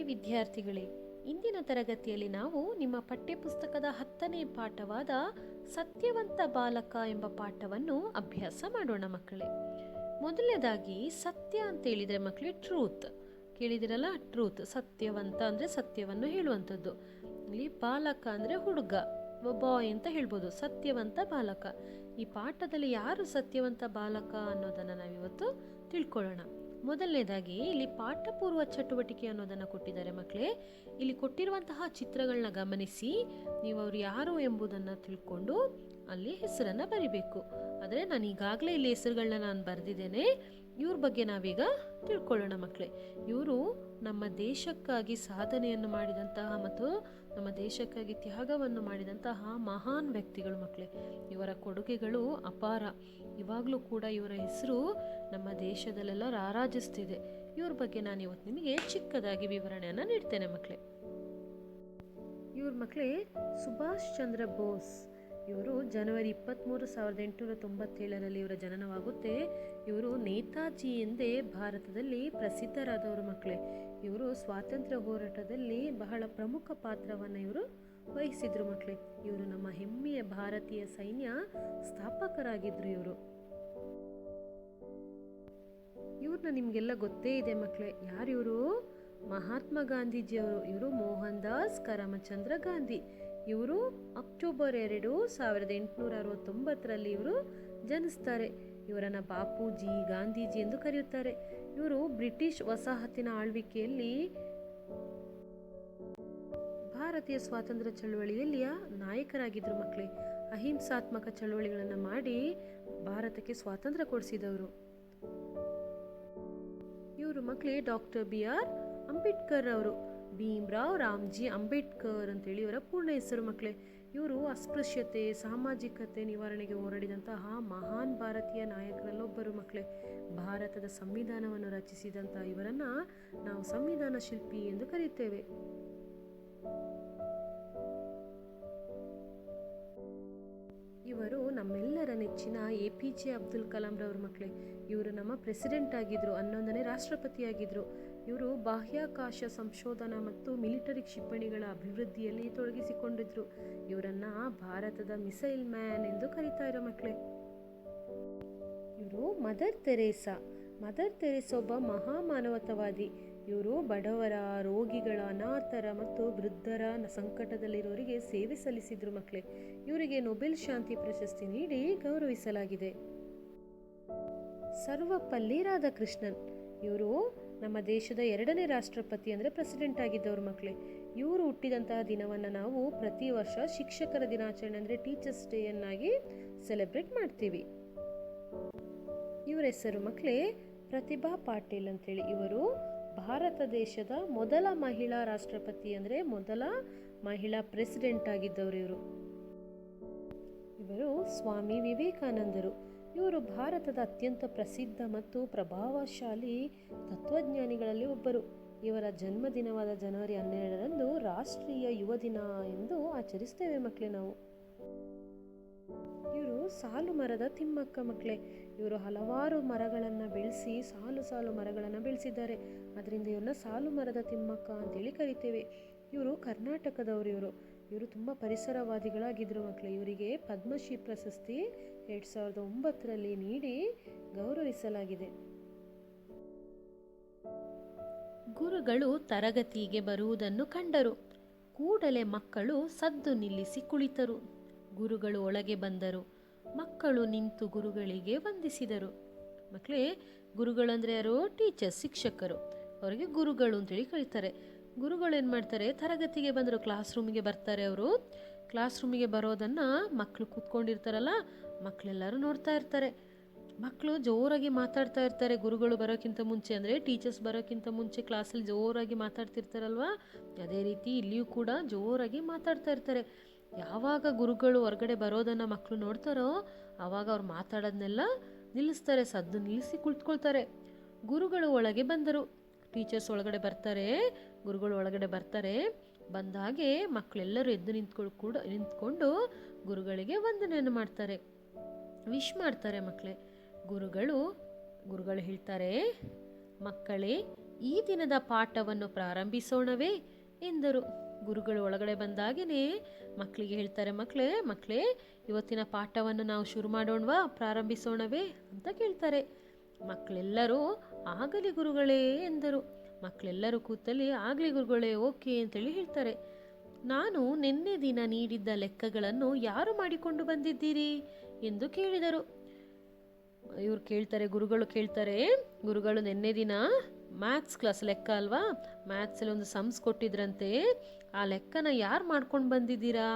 ವಿದ್ಯಾರ್ಥಿಗಳೇ, ಇಂದಿನ ತರಗತಿಯಲ್ಲಿ ನಾವು ನಿಮ್ಮ ಪಠ್ಯಪುಸ್ತಕದ 10ನೇ ಪಾಠವಾದ ಸತ್ಯವಂತ ಬಾಲಕ ಎಂಬ ಪಾಠವನ್ನು ಅಭ್ಯಾಸ ಮಾಡೋಣ ಮಕ್ಕಳೇ. ಮೊದಲನೇದಾಗಿ ಸತ್ಯ ಅಂತ ಹೇಳಿದರೆ ಮಕ್ಕಳೇ ಟ್ರೂತ್ ಕೇಳಿದಿರಲ್ಲ. ಟ್ರೂತ್, ಸತ್ಯವಂತ ಅಂದರೆ ಸತ್ಯವನ್ನು ಹೇಳುವಂಥದ್ದು. ಇಲ್ಲಿ ಬಾಲಕ ಅಂದರೆ ಹುಡುಗ, ಬಾಯ್ ಅಂತ ಹೇಳ್ಬೋದು. ಸತ್ಯವಂತ ಬಾಲಕ. ಈ ಪಾಠದಲ್ಲಿ ಯಾರು ಸತ್ಯವಂತ ಬಾಲಕ ಅನ್ನೋದನ್ನು ನಾವಿವತ್ತು ತಿಳ್ಕೊಳ್ಳೋಣ. ಮೊದಲನೇದಾಗಿ ಇಲ್ಲಿ ಪಾಠಪೂರ್ವ ಚಟುವಟಿಕೆ ಅನ್ನೋದನ್ನು ಕೊಟ್ಟಿದ್ದಾರೆ ಮಕ್ಕಳೇ. ಇಲ್ಲಿ ಕೊಟ್ಟಿರುವಂತಹ ಚಿತ್ರಗಳನ್ನ ಗಮನಿಸಿ ನೀವು ಅವರು ಯಾರು ಎಂಬುದನ್ನು ತಿಳ್ಕೊಂಡು ಅಲ್ಲಿ ಹೆಸರನ್ನು ಬರಿಬೇಕು. ಆದರೆ ನಾನು ಈಗಾಗಲೇ ಇಲ್ಲಿ ಹೆಸರುಗಳನ್ನ ನಾನು ಬರೆದಿದ್ದೇನೆ. ಇವ್ರ ಬಗ್ಗೆ ನಾವೀಗ ತಿಳ್ಕೊಳ್ಳೋಣ ಮಕ್ಕಳೇ. ಇವರು ನಮ್ಮ ದೇಶಕ್ಕಾಗಿ ಸಾಧನೆಯನ್ನು ಮಾಡಿದಂತಹ ಮತ್ತು ನಮ್ಮ ದೇಶಕ್ಕಾಗಿ ತ್ಯಾಗವನ್ನು ಮಾಡಿದಂತಹ ಮಹಾನ್ ವ್ಯಕ್ತಿಗಳು ಮಕ್ಕಳೇ. ಇವರ ಕೊಡುಗೆಗಳು ಅಪಾರ. ಇವಾಗಲೂ ಕೂಡ ಇವರ ಹೆಸರು ನಮ್ಮ ದೇಶದಲ್ಲೆಲ್ಲ ರಾರಾಜಿಸ್ತಿದೆ. ಇವ್ರ ಬಗ್ಗೆ ನಾನು ಇವತ್ತು ನಿಮಗೆ ಚಿಕ್ಕದಾಗಿ ವಿವರಣೆಯನ್ನು ನೀಡ್ತೇನೆ ಮಕ್ಕಳೇ. ಇವ್ರ ಮಕ್ಕಳೇ ಸುಭಾಷ್ ಚಂದ್ರ ಬೋಸ್. ಇವರು ಜನವರಿ 23, 1897 ಇವರ ಜನನವಾಗುತ್ತೆ. ಇವರು ನೇತಾಜಿ ಎಂದೇ ಭಾರತದಲ್ಲಿ ಪ್ರಸಿದ್ಧರಾದವರು ಮಕ್ಕಳೇ. ಇವರು ಸ್ವಾತಂತ್ರ್ಯ ಹೋರಾಟದಲ್ಲಿ ಬಹಳ ಪ್ರಮುಖ ಪಾತ್ರವನ್ನು ಇವರು ವಹಿಸಿದ್ರು ಮಕ್ಕಳೇ. ಇವರು ನಮ್ಮ ಹೆಮ್ಮೆಯ ಭಾರತೀಯ ಸೈನ್ಯ ಸ್ಥಾಪಕರಾಗಿದ್ರು. ಇವ್ರನ್ನ ನಿಮಗೆಲ್ಲ ಗೊತ್ತೇ ಇದೆ ಮಕ್ಕಳೇ. ಯಾರು ಇವರು? ಮಹಾತ್ಮ ಗಾಂಧೀಜಿಯವರು. ಇವರು ಮೋಹನ್ ದಾಸ್ ಕರಮಚಂದ್ರ ಗಾಂಧಿ. ಇವರು ಅಕ್ಟೋಬರ್ 2, 1869 ಇವರು ಜನಿಸ್ತಾರೆ. ಇವರನ್ನು ಬಾಪೂಜಿ, ಗಾಂಧೀಜಿ ಎಂದು ಕರೆಯುತ್ತಾರೆ. ಇವರು ಬ್ರಿಟಿಷ್ ವಸಾಹತಿನ ಆಳ್ವಿಕೆಯಲ್ಲಿ ಭಾರತೀಯ ಸ್ವಾತಂತ್ರ್ಯ ಚಳವಳಿಯಲ್ಲಿ ನಾಯಕರಾಗಿದ್ದರು ಮಕ್ಕಳೇ. ಅಹಿಂಸಾತ್ಮಕ ಚಳವಳಿಗಳನ್ನು ಮಾಡಿ ಭಾರತಕ್ಕೆ ಸ್ವಾತಂತ್ರ್ಯ ಕೊಡಿಸಿದವರು. ಇವರು ಮಕ್ಕಳೇ ಡಾಕ್ಟರ್ BR ಅಂಬೇಡ್ಕರ್ ಅವರು. ಭೀಮ್ರಾವ್ ರಾಮ್ಜಿ ಅಂಬೇಡ್ಕರ್ ಅಂತೇಳಿ ಇವರ ಪೂರ್ಣ ಹೆಸರು ಮಕ್ಕಳೇ. ಇವರು ಅಸ್ಪೃಶ್ಯತೆ, ಸಾಮಾಜಿಕತೆ ನಿವಾರಣೆಗೆ ಹೋರಾಡಿದಂತಹ ಮಹಾನ್ ಭಾರತೀಯ ನಾಯಕರಲ್ಲೊಬ್ಬರು ಮಕ್ಕಳೇ. ಭಾರತದ ಸಂವಿಧಾನವನ್ನು ರಚಿಸಿದಂತಹ ಇವರನ್ನ ನಾವು ಸಂವಿಧಾನ ಶಿಲ್ಪಿ ಎಂದು ಕರೆಯುತ್ತೇವೆ. ಇವರು ನಮ್ಮೆಲ್ಲರ ನೆಚ್ಚಿನ APJ ಅಬ್ದುಲ್ ಕಲಾಂ ರವರು ಮಕ್ಕಳೇ. ಇವರು ನಮ್ಮ ಪ್ರೆಸಿಡೆಂಟ್ ಆಗಿದ್ರು, 11ನೇ ರಾಷ್ಟ್ರಪತಿಯಾಗಿದ್ರು. ಇವರು ಬಾಹ್ಯಾಕಾಶ ಸಂಶೋಧನಾ ಮತ್ತು ಮಿಲಿಟರಿ ಕ್ಷಿಪಣಿಗಳ ಅಭಿವೃದ್ಧಿಯಲ್ಲಿ ತೊಡಗಿಸಿಕೊಂಡಿದ್ರು. ಇವರನ್ನ ಭಾರತದ ಮಿಸೈಲ್ ಮ್ಯಾನ್ ಎಂದು ಕರೀತಾರೆ ಮಕ್ಕಳೇ. ಇವರು ಮದರ್ ತೆರೇಸಾ ಒಬ್ಬ ಮಹಾಮಾನವತಾವಾದಿ. ಇವರು ಬಡವರ, ರೋಗಿಗಳ, ಅನಾಥರ ಮತ್ತು ವೃದ್ಧರ ಸಂಕಟದಲ್ಲಿರೋರಿಗೆ ಸೇವೆ ಸಲ್ಲಿಸಿದ್ರು ಮಕ್ಕಳೇ. ಇವರಿಗೆ ನೊಬೆಲ್ ಶಾಂತಿ ಪ್ರಶಸ್ತಿ ನೀಡಿ ಗೌರವಿಸಲಾಗಿದೆ. ಸರ್ವಪಲ್ಲಿ ರಾಧಾಕೃಷ್ಣನ್. ಇವರು ನಮ್ಮ ದೇಶದ 2ನೇ ರಾಷ್ಟ್ರಪತಿ ಅಂದರೆ ಪ್ರೆಸಿಡೆಂಟ್ ಆಗಿದ್ದವರು ಮಕ್ಕಳೇ. ಇವರು ಹುಟ್ಟಿದಂತಹ ದಿನವನ್ನು ನಾವು ಪ್ರತಿ ವರ್ಷ ಶಿಕ್ಷಕರ ದಿನಾಚರಣೆ ಅಂದರೆ ಟೀಚರ್ಸ್ ಡೇ ಯನ್ನಾಗಿ ಸೆಲೆಬ್ರೇಟ್ ಮಾಡ್ತೀವಿ. ಇವರ ಹೆಸರು ಮಕ್ಕಳೇ ಪ್ರತಿಭಾ ಪಾಟೀಲ್ ಅಂತೇಳಿ. ಇವರು ಭಾರತ ದೇಶದ ಮೊದಲ ಮಹಿಳಾ ರಾಷ್ಟ್ರಪತಿ ಅಂದರೆ ಮೊದಲ ಮಹಿಳಾ ಪ್ರೆಸಿಡೆಂಟ್ ಆಗಿದ್ದವರು. ಇವರು ಸ್ವಾಮಿ ವಿವೇಕಾನಂದರು. ಇವರು ಭಾರತದ ಅತ್ಯಂತ ಪ್ರಸಿದ್ಧ ಮತ್ತು ಪ್ರಭಾವಶಾಲಿ ತತ್ವಜ್ಞಾನಿಗಳಲ್ಲಿ ಒಬ್ಬರು. ಇವರ ಜನ್ಮದಿನವಾದ ಜನವರಿ 12ರಂದು ರಾಷ್ಟ್ರೀಯ ಯುವ ದಿನ ಎಂದು ಆಚರಿಸ್ತೇವೆ ಮಕ್ಕಳೇ ನಾವು. ಇವರು ಸಾಲು ಮರದ ತಿಮ್ಮಕ್ಕ ಮಕ್ಕಳೇ. ಇವರು ಹಲವಾರು ಮರಗಳನ್ನು ಬೆಳೆಸಿ ಸಾಲು ಮರಗಳನ್ನು ಬೆಳೆಸಿದ್ದಾರೆ. ಅದರಿಂದ ಇವ್ರನ್ನ ಸಾಲು ಮರದ ತಿಮ್ಮಕ್ಕ ಅಂತೇಳಿ ಕರಿತೇವೆ. ಇವರು ಕರ್ನಾಟಕದವರು. ಇವರು ತುಂಬ ಪರಿಸರವಾದಿಗಳಾಗಿದ್ದರು ಮಕ್ಕಳೇ. ಇವರಿಗೆ ಪದ್ಮಶ್ರೀ ಪ್ರಶಸ್ತಿ 2009 ನೀಡಿ ಗೌರವಿಸಲಾಗಿದೆ. ಗುರುಗಳು ತರಗತಿಗೆ ಬರುವುದನ್ನು ಕಂಡರು. ಕೂಡಲೇ ಮಕ್ಕಳು ಸದ್ದು ನಿಲ್ಲಿಸಿ ಕುಳಿತರು. ಗುರುಗಳು ಒಳಗೆ ಬಂದರು. ಮಕ್ಕಳು ನಿಂತು ಗುರುಗಳಿಗೆ ವಂದಿಸಿದರು. ಮಕ್ಕಳೇ, ಗುರುಗಳಂದ್ರೆ ಯಾರು? ಟೀಚರ್ಸ್, ಶಿಕ್ಷಕರು. ಅವರಿಗೆ ಗುರುಗಳು ಅಂತೇಳಿ ಕರೀತಾರೆ. ಗುರುಗಳು ಏನು ಮಾಡ್ತಾರೆ? ತರಗತಿಗೆ ಬಂದರು, ಕ್ಲಾಸ್ ರೂಮಿಗೆ ಬರ್ತಾರೆ. ಅವರು ಕ್ಲಾಸ್ ರೂಮಿಗೆ ಬರೋದನ್ನು ಮಕ್ಕಳು ಕೂತ್ಕೊಂಡಿರ್ತಾರಲ್ಲ, ಮಕ್ಕಳೆಲ್ಲರೂ ನೋಡ್ತಾ ಇರ್ತಾರೆ. ಮಕ್ಕಳು ಜೋರಾಗಿ ಮಾತಾಡ್ತಾ ಇರ್ತಾರೆ. ಗುರುಗಳು ಬರೋಕ್ಕಿಂತ ಮುಂಚೆ ಅಂದರೆ ಟೀಚರ್ಸ್ ಬರೋಕ್ಕಿಂತ ಮುಂಚೆ ಕ್ಲಾಸಲ್ಲಿ ಜೋರಾಗಿ ಮಾತಾಡ್ತಿರ್ತಾರಲ್ವ, ಅದೇ ರೀತಿ ಇಲ್ಲಿಯೂ ಕೂಡ ಜೋರಾಗಿ ಮಾತಾಡ್ತಾ ಇರ್ತಾರೆ. ಯಾವಾಗ ಗುರುಗಳು ಹೊರಗಡೆ ಬರೋದನ್ನು ಮಕ್ಕಳು ನೋಡ್ತಾರೋ ಆವಾಗ ಅವ್ರು ಮಾತಾಡೋದನ್ನೆಲ್ಲ ನಿಲ್ಲಿಸ್ತಾರೆ, ಸದ್ದು ನಿಲ್ಲಿಸಿ ಕುಳಿತುಕೊಳ್ತಾರೆ. ಗುರುಗಳು ಒಳಗೆ ಬಂದರು. ಟೀಚರ್ಸ್ ಒಳಗಡೆ ಬರ್ತಾರೆ, ಗುರುಗಳು ಒಳಗಡೆ ಬರ್ತಾರೆ. ಬಂದಾಗೆ ಮಕ್ಕಳೆಲ್ಲರೂ ಎದ್ದು ನಿಂತ್ಕೊಂಡು ಗುರುಗಳಿಗೆ ವಂದನೆಯನ್ನು ಮಾಡ್ತಾರೆ, ವಿಶ್ ಮಾಡ್ತಾರೆ ಮಕ್ಕಳೇ. ಗುರುಗಳು ಹೇಳ್ತಾರೆ, ಮಕ್ಕಳೇ, ಈ ದಿನದ ಪಾಠವನ್ನು ಪ್ರಾರಂಭಿಸೋಣವೇ ಎಂದರು. ಗುರುಗಳು ಒಳಗಡೆ ಬಂದಾಗೇನೆ ಮಕ್ಕಳಿಗೆ ಹೇಳ್ತಾರೆ, ಮಕ್ಕಳೇ ಇವತ್ತಿನ ಪಾಠವನ್ನು ನಾವು ಶುರು ಮಾಡೋಣವಾ, ಪ್ರಾರಂಭಿಸೋಣವೇ ಅಂತ ಕೇಳ್ತಾರೆ. ಮಕ್ಕಳೆಲ್ಲರೂ ಆಗಲಿ ಗುರುಗಳೇ ಎಂದರು. ಮಕ್ಕಳೆಲ್ಲರೂ ಕೂತಲ್ಲಿ ಆಗಲಿ ಗುರುಗಳೇ, ಓಕೆ ಅಂತೇಳಿ ಹೇಳ್ತಾರೆ. ನಾನು ನಿನ್ನೆ ದಿನ ನೀಡಿದ್ದ ಲೆಕ್ಕಗಳನ್ನು ಯಾರು ಮಾಡಿಕೊಂಡು ಬಂದಿದ್ದೀರಿ ಎಂದು ಕೇಳಿದರು. ಇವ್ರು ಕೇಳ್ತಾರೆ, ಗುರುಗಳು ನಿನ್ನೆ ದಿನ ಮ್ಯಾಥ್ಸ್ ಕ್ಲಾಸ್ ಲೆಕ್ಕ ಅಲ್ವಾ, ಮ್ಯಾಥ್ಸಲ್ಲಿ ಒಂದು ಸಮ್ಸ್ ಕೊಟ್ಟಿದ್ರಂತೆ, ಆ ಲೆಕ್ಕನ ಯಾರು ಮಾಡ್ಕೊಂಡು ಬಂದಿದ್ದೀರಾ,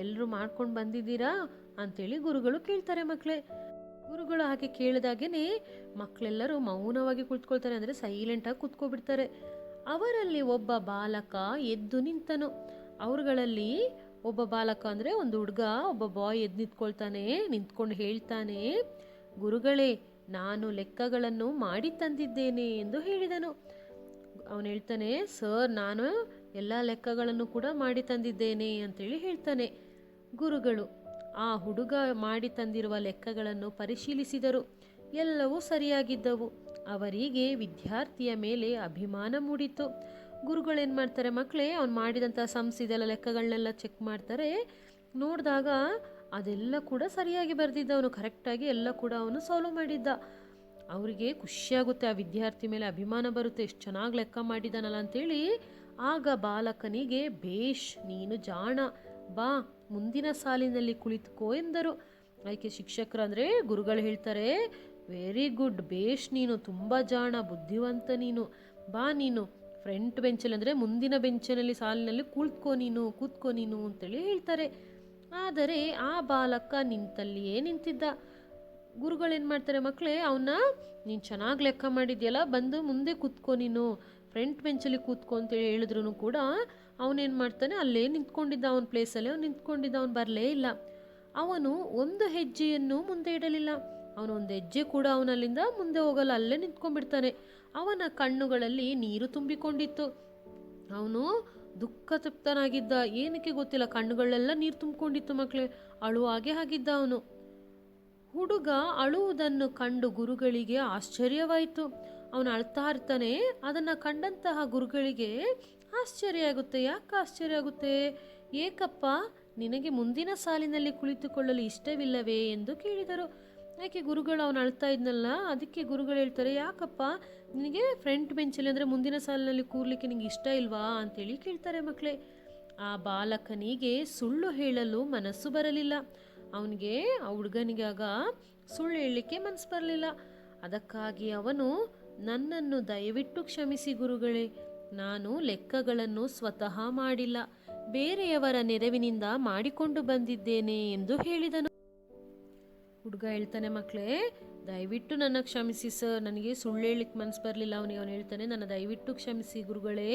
ಎಲ್ಲರೂ ಮಾಡ್ಕೊಂಡು ಬಂದಿದ್ದೀರಾ ಅಂತೇಳಿ ಗುರುಗಳು ಕೇಳ್ತಾರೆ. ಗುರುಗಳು ಹಾಗೆ ಕೇಳಿದಾಗೇನೆ ಮಕ್ಕಳೆಲ್ಲರೂ ಮೌನವಾಗಿ ಕುಳಿತುಕೊಳ್ತಾರೆ, ಅಂದರೆ ಸೈಲೆಂಟಾಗಿ ಕೂತ್ಕೊಬಿಡ್ತಾರೆ. ಅವರಲ್ಲಿ ಒಬ್ಬ ಬಾಲಕ ಎದ್ದು ನಿಂತನು. ಅವರುಗಳಲ್ಲಿ ಒಬ್ಬ ಬಾಲಕ ಅಂದರೆ ಒಂದು ಹುಡುಗ, ಒಬ್ಬ ಬಾಯ್ ಎದ್ದು ನಿಂತ್ಕೊಂಡು ಹೇಳ್ತಾನೆ, ಗುರುಗಳೇ, ನಾನು ಲೆಕ್ಕಗಳನ್ನು ಮಾಡಿ ತಂದಿದ್ದೇನೆ ಎಂದು ಹೇಳಿದನು. ಅವನು ಹೇಳ್ತಾನೆ, ಸರ್, ನಾನು ಎಲ್ಲ ಲೆಕ್ಕಗಳನ್ನು ಕೂಡ ಮಾಡಿ ತಂದಿದ್ದೇನೆ ಅಂತೇಳಿ ಹೇಳ್ತಾನೆ. ಗುರುಗಳು ಆ ಹುಡುಗ ಮಾಡಿ ತಂದಿರುವ ಲೆಕ್ಕಗಳನ್ನು ಪರಿಶೀಲಿಸಿದರು. ಎಲ್ಲವೂ ಸರಿಯಾಗಿದ್ದವು. ಅವರಿಗೆ ವಿದ್ಯಾರ್ಥಿಯ ಮೇಲೆ ಅಭಿಮಾನ ಮೂಡಿತು. ಗುರುಗಳು ಏನು ಮಾಡ್ತಾರೆ, ಅವ್ನು ಮಾಡಿದಂಥ ಸಮ್ಸ್ ಇದೆಲ್ಲ ಲೆಕ್ಕಗಳನ್ನೆಲ್ಲ ಚೆಕ್ ಮಾಡ್ತಾರೆ. ನೋಡಿದಾಗ ಅದೆಲ್ಲ ಕೂಡ ಸರಿಯಾಗಿ ಬರೆದಿದ್ದ, ಅವನು ಕರೆಕ್ಟಾಗಿ ಎಲ್ಲ ಕೂಡ ಅವನು ಸಾಲ್ವ್ ಮಾಡಿದ್ದ. ಅವರಿಗೆ ಖುಷಿಯಾಗುತ್ತೆ, ಆ ವಿದ್ಯಾರ್ಥಿ ಮೇಲೆ ಅಭಿಮಾನ ಬರುತ್ತೆ, ಎಷ್ಟು ಚೆನ್ನಾಗಿ ಲೆಕ್ಕ ಮಾಡಿದ್ದಾನಲ್ಲ ಅಂತೇಳಿ. ಆಗ ಬಾಲಕನಿಗೆ, ಬೇಷ್, ನೀನು ಜಾಣ, ಬಾ ಮುಂದಿನ ಸಾಲಿನಲ್ಲಿ ಕುಳಿತುಕೋ ಎಂದರು. ಅದಕ್ಕೆ ಶಿಕ್ಷಕರು ಅಂದರೆ ಗುರುಗಳು ಹೇಳ್ತಾರೆ, ವೆರಿ ಗುಡ್, ಬೇಷ್, ನೀನು ತುಂಬ ಜಾಣ, ಬುದ್ಧಿವಂತ ನೀನು, ಬಾ ನೀನು ಫ್ರಂಟ್ ಬೆಂಚಲ್ಲಿ ಅಂದರೆ ಮುಂದಿನ ಬೆಂಚಿನಲ್ಲಿ ಸಾಲಿನಲ್ಲಿ ಕೂತ್ಕೋ ನೀನು ಅಂತೇಳಿ ಹೇಳ್ತಾರೆ. ಆದರೆ ಆ ಬಾಲಕ ನಿಂತಲ್ಲಿಯೇ ನಿಂತಿದ್ದ. ಗುರುಗಳೇನು ಮಾಡ್ತಾರೆ, ಅವನ್ನ ನೀನು ಚೆನ್ನಾಗಿ ಲೆಕ್ಕ ಮಾಡಿದ್ಯಲ್ಲ, ಬಂದು ಮುಂದೆ ಕೂತ್ಕೋ, ನೀನು ಫ್ರಂಟ್ ಬೆಂಚಲ್ಲಿ ಕೂತ್ಕೋ ಅಂತೇಳಿ ಹೇಳಿದ್ರು ಕೂಡ ಅವನೇನು ಮಾಡ್ತಾನೆ, ಅಲ್ಲೇ ನಿಂತ್ಕೊಂಡಿದ್ದ, ಅವನ ಪ್ಲೇಸಲ್ಲೇ ಅವ್ನು ನಿಂತ್ಕೊಂಡಿದ್ದ, ಅವನು ಬರಲೇ ಇಲ್ಲ. ಅವನು ಒಂದು ಹೆಜ್ಜೆಯನ್ನು ಮುಂದೆ ಇಡಲಿಲ್ಲ. ಅವನು ಒಂದು ಹೆಜ್ಜೆ ಕೂಡ ಅವನಲ್ಲಿಂದ ಮುಂದೆ ಹೋಗಲ್ಲ, ಅಲ್ಲೇ ನಿಂತ್ಕೊಂಡ್ಬಿಡ್ತಾನೆ. ಅವನ ಕಣ್ಣುಗಳಲ್ಲಿ ನೀರು ತುಂಬಿಕೊಂಡಿತ್ತು. ಅವನು ದುಃಖ ತೃಪ್ತನಾಗಿದ್ದ, ಏನಕ್ಕೆ ಗೊತ್ತಿಲ್ಲ, ಕಣ್ಣುಗಳೆಲ್ಲ ನೀರು ತುಂಬಿಕೊಂಡಿತ್ತು ಅಳುವಾಗೆ ಆಗಿದ್ದ ಅವನು. ಹುಡುಗ ಅಳುವುದನ್ನು ಕಂಡು ಗುರುಗಳಿಗೆ ಆಶ್ಚರ್ಯವಾಯಿತು. ಅವನು ಅಳ್ತಾ ಇರ್ತಾನೆ. ಅದನ್ನು ಕಂಡಂತಹ ಗುರುಗಳಿಗೆ ಆಶ್ಚರ್ಯ ಆಗುತ್ತೆ. ಯಾಕೆ ಆಶ್ಚರ್ಯ ಆಗುತ್ತೆ? ಏಕಪ್ಪ, ನಿನಗೆ ಮುಂದಿನ ಸಾಲಿನಲ್ಲಿ ಕುಳಿತುಕೊಳ್ಳಲು ಇಷ್ಟವಿಲ್ಲವೇ ಎಂದು ಕೇಳಿದರು. ಯಾಕೆ ಗುರುಗಳು ಅವನು ಅಳ್ತಾ ಇದ್ನಲ್ಲ, ಅದಕ್ಕೆ ಗುರುಗಳು ಹೇಳ್ತಾರೆ, ಯಾಕಪ್ಪ ನಿನಗೆ ಫ್ರಂಟ್ ಬೆಂಚಲ್ಲಿ ಅಂದರೆ ಮುಂದಿನ ಸಾಲಿನಲ್ಲಿ ಕೂರ್ಲಿಕ್ಕೆ ನಿನಗೆ ಇಷ್ಟ ಇಲ್ವಾ ಅಂತೇಳಿ ಕೇಳ್ತಾರೆ. ಆ ಬಾಲಕನಿಗೆ ಸುಳ್ಳು ಹೇಳಲು ಮನಸ್ಸು ಬರಲಿಲ್ಲ. ಅವನಿಗೆ, ಆ ಹುಡುಗನಿಗೆ ಆಗ ಸುಳ್ಳು ಹೇಳಲಿಕ್ಕೆ ಮನಸ್ಸು ಬರಲಿಲ್ಲ. ಅದಕ್ಕಾಗಿ ಅವನು, ನನ್ನನ್ನು ದಯವಿಟ್ಟು ಕ್ಷಮಿಸಿ ಗುರುಗಳೇ, ನಾನು ಲೆಕ್ಕಗಳನ್ನು ಸ್ವತಃ ಮಾಡಿಲ್ಲ, ಬೇರೆಯವರ ನೆರವಿನಿಂದ ಮಾಡಿಕೊಂಡು ಬಂದಿದ್ದೇನೆ ಎಂದು ಹೇಳಿದನು. ಹುಡುಗ ಹೇಳ್ತಾನೆ, ದಯವಿಟ್ಟು ನನ್ನ ಕ್ಷಮಿಸಿ ಸರ್, ನನಗೆ ಸುಳ್ಳು ಹೇಳಲಿಕ್ಕೆ ಮನಸ್ಸು ಬರಲಿಲ್ಲ. ಅವನು ಹೇಳ್ತಾನೆ, ನನ್ನ ದಯವಿಟ್ಟು ಕ್ಷಮಿಸಿ ಗುರುಗಳೇ,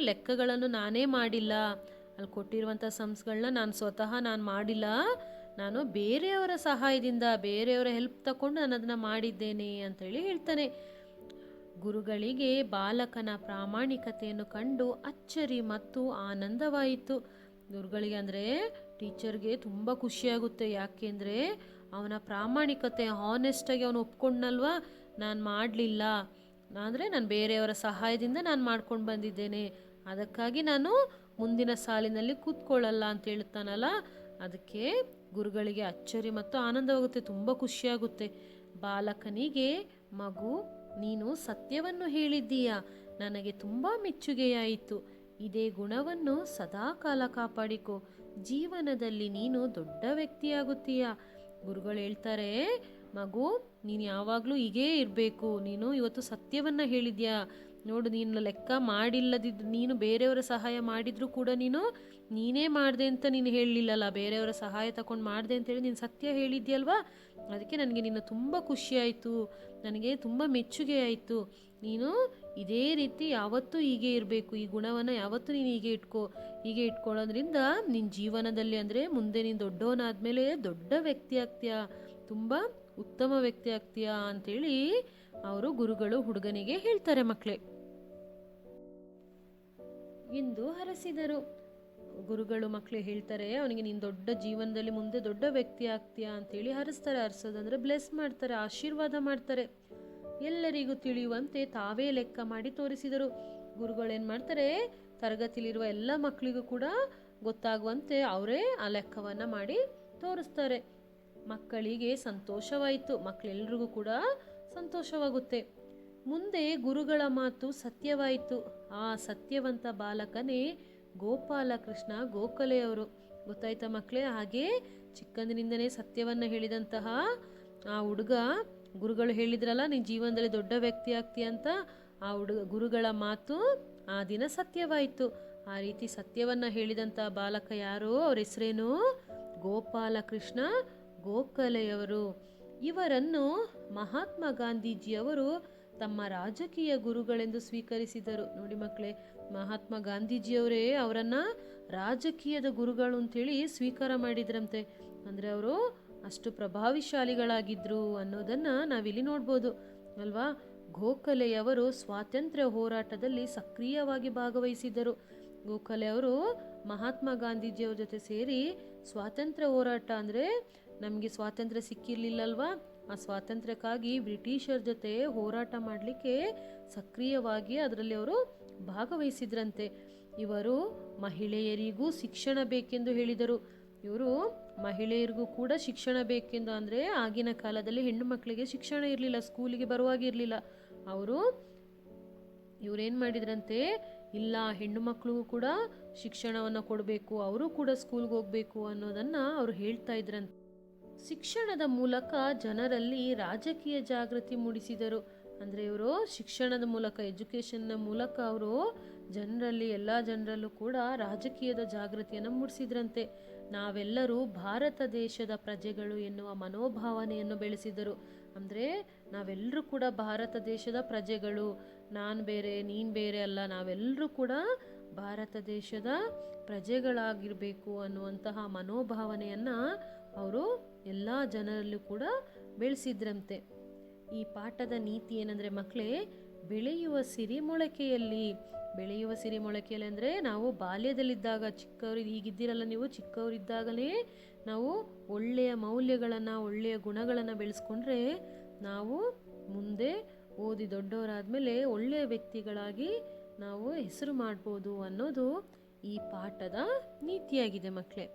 ಲೆಕ್ಕಗಳನ್ನು ನಾನೇ ಮಾಡಿಲ್ಲ, ಅಲ್ಲಿ ಕೊಟ್ಟಿರುವಂಥ ಸಮ್ಸ್ಗಳನ್ನ ನಾನು ಸ್ವತಃ ಮಾಡಿಲ್ಲ, ನಾನು ಬೇರೆಯವರ ಸಹಾಯದಿಂದ, ಬೇರೆಯವರ ಹೆಲ್ಪ್ ತಗೊಂಡು ನಾನು ಅದನ್ನು ಮಾಡಿದ್ದೇನೆ ಅಂತೇಳಿ ಹೇಳ್ತಾನೆ. ಗುರುಗಳಿಗೆ ಬಾಲಕನ ಪ್ರಾಮಾಣಿಕತೆಯನ್ನು ಕಂಡು ಅಚ್ಚರಿ ಮತ್ತು ಆನಂದವಾಯಿತು. ಗುರುಗಳಿಗೆ ಅಂದರೆ ಟೀಚರ್ಗೆ ತುಂಬ ಖುಷಿಯಾಗುತ್ತೆ. ಯಾಕೆಂದರೆ ಅವನ ಪ್ರಾಮಾಣಿಕತೆ, ಹಾನೆಸ್ಟಾಗಿ ಅವನು ಒಪ್ಕೊಂಡಲ್ವಾ, ನಾನು ಮಾಡಲಿಲ್ಲ, ಅಂದರೆ ನಾನು ಬೇರೆಯವರ ಸಹಾಯದಿಂದ ನಾನು ಮಾಡ್ಕೊಂಡು ಬಂದಿದ್ದೇನೆ, ಅದಕ್ಕಾಗಿ ನಾನು ಮುಂದಿನ ಸಾಲಿನಲ್ಲಿ ಕೂತ್ಕೊಳ್ಳಲ್ಲ ಅಂತ ಹೇಳ್ತಾನಲ್ಲ. ಅದಕ್ಕೆ ಗುರುಗಳಿಗೆ ಅಚ್ಚರಿ ಮತ್ತು ಆನಂದವಾಗುತ್ತೆ, ತುಂಬ ಖುಷಿಯಾಗುತ್ತೆ. ಬಾಲಕನಿಗೆ, ಮಗು, ನೀನು ಸತ್ಯವನ್ನು ಹೇಳಿದ್ದೀಯಾ, ನನಗೆ ತುಂಬ ಮೆಚ್ಚುಗೆಯಾಯಿತು. ಇದೇ ಗುಣವನ್ನು ಸದಾ ಕಾಲ ಕಾಪಾಡಿಕೊ, ಜೀವನದಲ್ಲಿ ನೀನು ದೊಡ್ಡ ವ್ಯಕ್ತಿಯಾಗುತ್ತೀಯ. ಗುರುಗಳು ಹೇಳ್ತಾರೆ, ಮಗು, ನೀನು ಯಾವಾಗಲೂ ಹೀಗೇ ಇರಬೇಕು, ನೀನು ಇವತ್ತು ಸತ್ಯವನ್ನು ಹೇಳಿದ್ಯಾ ನೋಡು, ನೀನು ಲೆಕ್ಕ ಮಾಡಿಲ್ಲದಿದ್ದು, ನೀನು ಬೇರೆಯವರ ಸಹಾಯ ಮಾಡಿದರೂ ಕೂಡ ನೀನೇ ಮಾಡಿದೆ ಅಂತ ನೀನು ಹೇಳಲಿಲ್ಲಲ್ಲ, ಬೇರೆಯವರ ಸಹಾಯ ತಗೊಂಡು ಮಾಡಿದೆ ಅಂತೇಳಿ ನೀನು ಸತ್ಯ ಹೇಳಿದ್ಯಲ್ವಾ, ಅದಕ್ಕೆ ನನಗೆ ನಿನ್ನ ತುಂಬ ಖುಷಿಯಾಯಿತು, ನನಗೆ ತುಂಬ ಮೆಚ್ಚುಗೆ ಆಯಿತು. ನೀನು ಇದೇ ರೀತಿ ಯಾವತ್ತೂ ಹೀಗೆ ಇರಬೇಕು, ಈ ಗುಣವನ್ನು ಯಾವತ್ತೂ ನೀನು ಹೀಗೆ ಇಟ್ಕೊಳ್ಳೋದ್ರಿಂದ ನಿನ್ನ ಜೀವನದಲ್ಲಿ ಅಂದರೆ ಮುಂದೆ ನೀನು ದೊಡ್ಡವನಾದ್ಮೇಲೆ ದೊಡ್ಡ ವ್ಯಕ್ತಿ ಆಗ್ತೀಯಾ, ತುಂಬ ಉತ್ತಮ ವ್ಯಕ್ತಿ ಆಗ್ತೀಯಾ ಅಂತೇಳಿ ಅವರು ಗುರುಗಳು ಹುಡುಗನಿಗೆ ಹೇಳ್ತಾರೆ ಎಂದು ಹರಸಿದರು. ಗುರುಗಳು ಹೇಳ್ತಾರೆ, ಅವನಿಗೆ ನೀನು ದೊಡ್ಡ ಜೀವನದಲ್ಲಿ ಮುಂದೆ ದೊಡ್ಡ ವ್ಯಕ್ತಿ ಆಗ್ತೀಯಾ ಅಂತೇಳಿ ಹರಿಸ್ತಾರೆ. ಹರಿಸೋದಂದ್ರೆ ಬ್ಲೆಸ್ ಮಾಡ್ತಾರೆ, ಆಶೀರ್ವಾದ ಮಾಡ್ತಾರೆ. ಎಲ್ಲರಿಗೂ ತಿಳಿಯುವಂತೆ ತಾವೇ ಲೆಕ್ಕ ಮಾಡಿ ತೋರಿಸಿದರು. ಗುರುಗಳೇನು ಮಾಡ್ತಾರೆ, ತರಗತಿಲಿರುವ ಎಲ್ಲ ಮಕ್ಕಳಿಗೂ ಕೂಡ ಗೊತ್ತಾಗುವಂತೆ ಅವರೇ ಆ ಲೆಕ್ಕವನ್ನು ಮಾಡಿ ತೋರಿಸ್ತಾರೆ. ಮಕ್ಕಳಿಗೆ ಸಂತೋಷವಾಯಿತು, ಮಕ್ಕಳೆಲ್ರಿಗೂ ಕೂಡ ಸಂತೋಷವಾಗುತ್ತೆ. ಮುಂದೆ ಗುರುಗಳ ಮಾತು ಸತ್ಯವಾಯಿತು. ಆ ಸತ್ಯವಂತ ಬಾಲಕನೇ ಗೋಪಾಲಕೃಷ್ಣ ಗೋಖಲೆಯವರು. ಗೊತ್ತಾಯ್ತಾ ಮಕ್ಕಳೇ? ಹಾಗೆ ಚಿಕ್ಕಂದಿನಿಂದನೇ ಸತ್ಯವನ್ನು ಹೇಳಿದಂತಹ ಆ ಹುಡುಗ, ಗುರುಗಳು ಹೇಳಿದ್ರಲ್ಲ ನೀನು ಜೀವನದಲ್ಲಿ ದೊಡ್ಡ ವ್ಯಕ್ತಿ ಆಗ್ತೀಯ ಅಂತ, ಆ ಗುರುಗಳ ಮಾತು ಆ ದಿನ ಸತ್ಯವಾಯಿತು. ಆ ರೀತಿ ಸತ್ಯವನ್ನು ಹೇಳಿದಂಥ ಬಾಲಕ ಯಾರು? ಅವ್ರ ಹೆಸರೇನು? ಗೋಪಾಲಕೃಷ್ಣ ಗೋಖಲೆಯವರು. ಇವರನ್ನು ಮಹಾತ್ಮ ಗಾಂಧೀಜಿಯವರು ತಮ್ಮ ರಾಜಕೀಯ ಗುರುಗಳೆಂದು ಸ್ವೀಕರಿಸಿದರು. ನೋಡಿ ಮಕ್ಕಳೇ, ಮಹಾತ್ಮ ಗಾಂಧೀಜಿಯವರೇ ಅವರನ್ನು ರಾಜಕೀಯದ ಗುರುಗಳು ಅಂತೇಳಿ ಸ್ವೀಕಾರ ಮಾಡಿದ್ರಂತೆ. ಅಂದರೆ ಅವರು ಅಷ್ಟು ಪ್ರಭಾವಿಶಾಲಿಗಳಾಗಿದ್ದರು ಅನ್ನೋದನ್ನು ನಾವಿಲ್ಲಿ ನೋಡ್ಬೋದು ಅಲ್ವಾ. ಗೋಖಲೆಯವರು ಸ್ವಾತಂತ್ರ್ಯ ಹೋರಾಟದಲ್ಲಿ ಸಕ್ರಿಯವಾಗಿ ಭಾಗವಹಿಸಿದ್ದರು. ಗೋಖಲೆಯವರು ಮಹಾತ್ಮ ಗಾಂಧೀಜಿಯವ್ರ ಜೊತೆ ಸೇರಿ ಸ್ವಾತಂತ್ರ್ಯ ಹೋರಾಟ, ಅಂದರೆ ನಮಗೆ ಸ್ವಾತಂತ್ರ್ಯ ಸಿಕ್ಕಿರಲಿಲ್ಲಲ್ವಾ, ಆ ಸ್ವಾತಂತ್ರ್ಯಕ್ಕಾಗಿ ಬ್ರಿಟಿಷರ ಜೊತೆ ಹೋರಾಟ ಮಾಡಲಿಕ್ಕೆ ಸಕ್ರಿಯವಾಗಿ ಅದರಲ್ಲಿ ಅವರು ಭಾಗವಹಿಸಿದ್ರಂತೆ. ಇವರು ಮಹಿಳೆಯರಿಗೂ ಶಿಕ್ಷಣ ಬೇಕೆಂದು ಹೇಳಿದರು. ಇವರು ಮಹಿಳೆಯರಿಗೂ ಕೂಡ ಶಿಕ್ಷಣ ಬೇಕೆಂದು, ಅಂದರೆ ಆಗಿನ ಕಾಲದಲ್ಲಿ ಹೆಣ್ಣು ಮಕ್ಕಳಿಗೆ ಶಿಕ್ಷಣ ಇರಲಿಲ್ಲ, ಸ್ಕೂಲಿಗೆ ಬರುವಾಗಿರಲಿಲ್ಲ. ಇವರೇನು ಮಾಡಿದ್ರಂತೆ, ಇಲ್ಲ ಹೆಣ್ಣು ಮಕ್ಕಳಿಗೂ ಕೂಡ ಶಿಕ್ಷಣವನ್ನು ಕೊಡಬೇಕು, ಅವರು ಕೂಡ ಸ್ಕೂಲ್ಗೆ ಹೋಗಬೇಕು ಅನ್ನೋದನ್ನು ಅವರು ಹೇಳ್ತಾ ಇದ್ರಂತೆ. ಶಿಕ್ಷಣದ ಮೂಲಕ ಜನರಲ್ಲಿ ರಾಜಕೀಯ ಜಾಗೃತಿ ಮೂಡಿಸಿದರು. ಅಂದರೆ ಇವರು ಶಿಕ್ಷಣದ ಮೂಲಕ, ಎಜುಕೇಷನ್ನ ಮೂಲಕ ಅವರು ಜನರಲ್ಲಿ, ಎಲ್ಲ ಜನರಲ್ಲೂ ಕೂಡ ರಾಜಕೀಯದ ಜಾಗೃತಿಯನ್ನು ಮೂಡಿಸಿದ್ರಂತೆ. ನಾವೆಲ್ಲರೂ ಭಾರತ ದೇಶದ ಪ್ರಜೆಗಳು ಎನ್ನುವ ಮನೋಭಾವನೆಯನ್ನು ಬೆಳೆಸಿದರು. ಅಂದರೆ ನಾವೆಲ್ಲರೂ ಕೂಡ ಭಾರತ ದೇಶದ ಪ್ರಜೆಗಳು, ನಾನು ಬೇರೆ ನೀನು ಬೇರೆ ಅಲ್ಲ, ನಾವೆಲ್ಲರೂ ಕೂಡ ಭಾರತ ದೇಶದ ಪ್ರಜೆಗಳಾಗಿರಬೇಕು ಅನ್ನುವಂತಹ ಮನೋಭಾವನೆಯನ್ನು ಅವರು ಎಲ್ಲ ಜನರಲ್ಲೂ ಕೂಡ ಬೆಳೆಸಿದ್ರಂತೆ. ಈ ಪಾಠದ ನೀತಿ ಏನಂದರೆ ಮಕ್ಕಳೇ, ಬೆಳೆಯುವ ಸಿರಿ ಮೊಳಕೆಯಲ್ಲಿ. ಬೆಳೆಯುವ ಸಿರಿ ಮೊಳಕೆಯಲ್ಲಿ ಅಂದರೆ ನಾವು ಬಾಲ್ಯದಲ್ಲಿದ್ದಾಗ, ಚಿಕ್ಕವರು ಈಗಿದ್ದೀರಲ್ಲ ನೀವು, ಚಿಕ್ಕವರಿದ್ದಾಗಲೇ ನಾವು ಒಳ್ಳೆಯ ಮೌಲ್ಯಗಳನ್ನು, ಒಳ್ಳೆಯ ಗುಣಗಳನ್ನು ಬೆಳೆಸ್ಕೊಂಡ್ರೆ ನಾವು ಮುಂದೆ ಓದಿ ದೊಡ್ಡವರಾದಮೇಲೆ ಒಳ್ಳೆಯ ವ್ಯಕ್ತಿಗಳಾಗಿ ನಾವು ಹೆಸರು ಮಾಡ್ಬೋದು ಅನ್ನೋದು ಈ ಪಾಠದ ನೀತಿಯಾಗಿದೆ ಮಕ್ಕಳೇ.